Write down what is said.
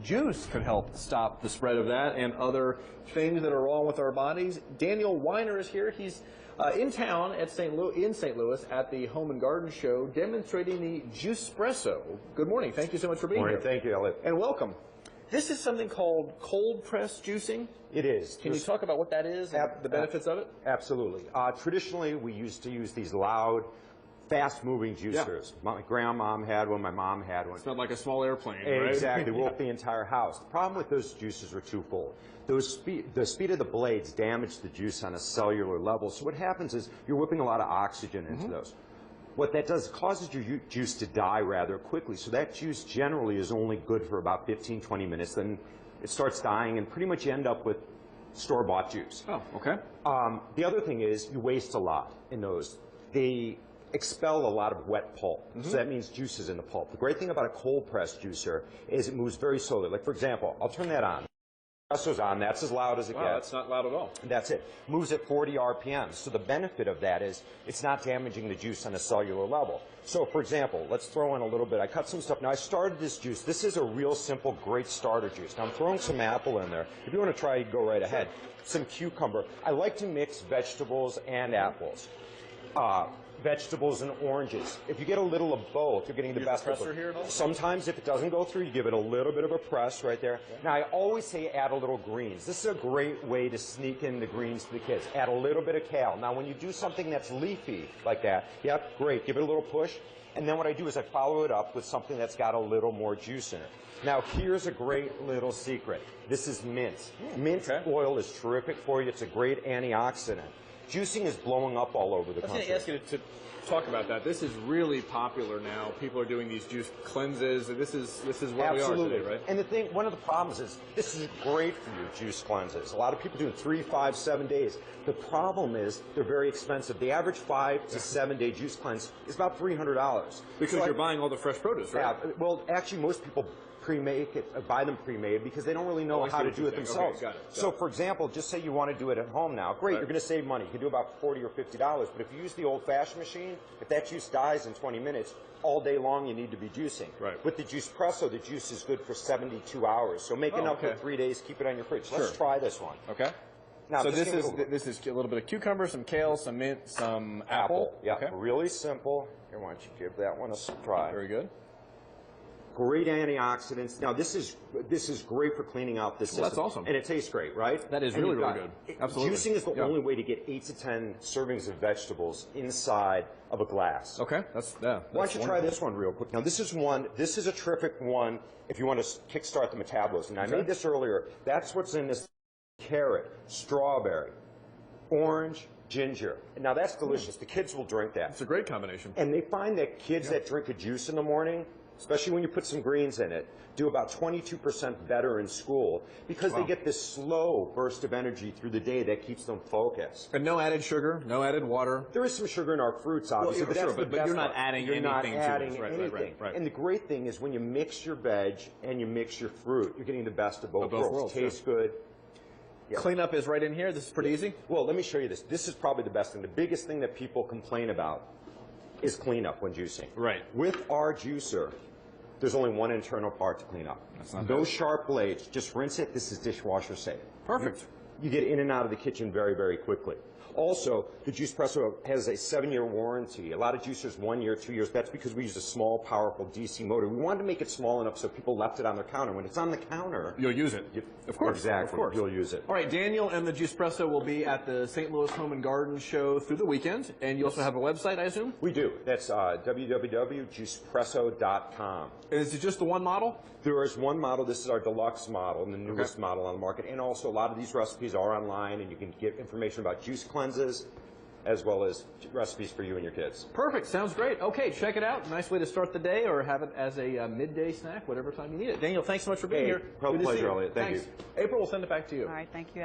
Juice could help stop the spread of that and other things that are wrong with our bodies. Daniel Weiner is here. He's in town at St. Louis at the Home and Garden Show demonstrating the Juicepresso. Good morning. Thank you so much for being here. Thank you, Elliot. And welcome. This is something called cold press juicing. It is. Can you talk about what that is and the benefits of it? Absolutely. Traditionally, we used to use these loud, fast-moving juicers. Yeah. My grandmom had one, my mom had one. It's not like a small airplane, right? Exactly. Woke the entire house. The problem with those juicers are twofold. The speed of the blades damage the juice on a cellular level. So what happens is you're whipping a lot of oxygen into those. What that does causes your juice to die rather quickly. So that juice generally is only good for about 15, 20 minutes. Then it starts dying and pretty much you end up with store-bought juice. Oh, okay. The other thing is you waste a lot in those. They expel a lot of wet pulp. So that means juice is in the pulp. The great thing about a cold press juicer is it moves very slowly. Like for example, I'll turn that on. Espresso's on, that's as loud as it gets. That's not loud at all. That's it. Moves at 40 RPM. So the benefit of that is it's not damaging the juice on a cellular level. So for example, let's throw in a little bit. I cut some stuff. Now I started this juice. This is a real simple, great starter juice. Now I'm throwing some apple in there. If you want to try, go right ahead. Some cucumber. I like to mix vegetables and apples. Vegetables and oranges. If you get a little of both, you're getting the best of both. Sometimes if it doesn't go through, you give it a little bit of a press right there. Now I always say add a little greens. This is a great way to sneak in the greens to the kids. Add a little bit of kale. Now when you do something that's leafy like that, yep, great, give it a little push. And then what I do is I follow it up with something that's got a little more juice in it. Now here's a great little secret. This is mint. Mint oil is terrific for you. It's a great antioxidant. Juicing is blowing up all over the country. I was going to ask you to talk about that. This is really popular now. People are doing these juice cleanses. This is what we are today, right? And the thing, one of the problems is this is great for you, juice cleanses. A lot of people do it 3, 5, 7 days. The problem is they're very expensive. The average 5 to 7 day juice cleanse is about $300. Because you're buying all the fresh produce, right? Yeah. Well, actually, most people pre-make it, buy them pre-made because they don't really know how to do it themselves. Okay, got it. So, for example, just say you want to do it at home now. Great, you're going to save money. You can do about $40 or $50. But if you use the old-fashioned machine, if that juice dies in 20 minutes, all day long you need to be juicing. Right. With the Juicepresso, the juice is good for 72 hours. So make enough for 3 days, keep it on your fridge. Let's try this one. Okay. Now, so this is a little bit of cucumber, some kale, some mint, some apple. Yeah, really simple. Here, why don't you give that one a try. Very good. Great antioxidants. Now this is great for cleaning out the system. That's awesome. And it tastes great, right? That is really good. Absolutely. Juicing is the only way to get 8 to 10 servings of vegetables inside of a glass. Okay. Why don't you try this one real quick? Now this is a terrific one if you want to kickstart the metabolism. Now I made this earlier. That's what's in this: carrot, strawberry, orange, ginger. Now that's delicious. The kids will drink that. It's a great combination. And they find that kids that drink a juice in the morning, especially when you put some greens in it, do about 22% better in school because they get this slow burst of energy through the day that keeps them focused. And no added sugar, no added water. There is some sugar in our fruits, obviously, but you're not adding anything to it. Right. And the great thing is when you mix your veg and you mix your fruit, you're getting the best of both worlds. Tastes good. Yeah. Cleanup is right in here. This is pretty easy. Well, let me show you this. This is probably the best thing. The biggest thing that people complain about is cleanup when juicing. Right. With our juicer, there's only one internal part to clean up. No sharp blades. Just rinse it. This is dishwasher safe. Perfect. You get in and out of the kitchen very, very quickly. Also, the Juicepresso has a 7-year warranty. A lot of juicers 1 year, 2 years. That's because we use a small, powerful DC motor. We wanted to make it small enough so people left it on their counter. When it's on the counter, you'll use it. Of course. Exactly. Of course. You'll use it. All right, Daniel and the Juicepresso will be at the St. Louis Home and Garden Show through the weekend. And you also have a website, I assume? We do. That's www.juicepresso.com. Is it just the one model? There is one model. This is our deluxe model and the newest model on the market. And also a lot of these recipes are online, and you can get information about juice cleanses as well as recipes for you and your kids. Perfect. Sounds great. Okay, check it out. Nice way to start the day or have it as a midday snack, whatever time you need it. Daniel, thanks so much for being here. Pleasure, Elliot. Thank you. April, we'll send it back to you. All right, thank you.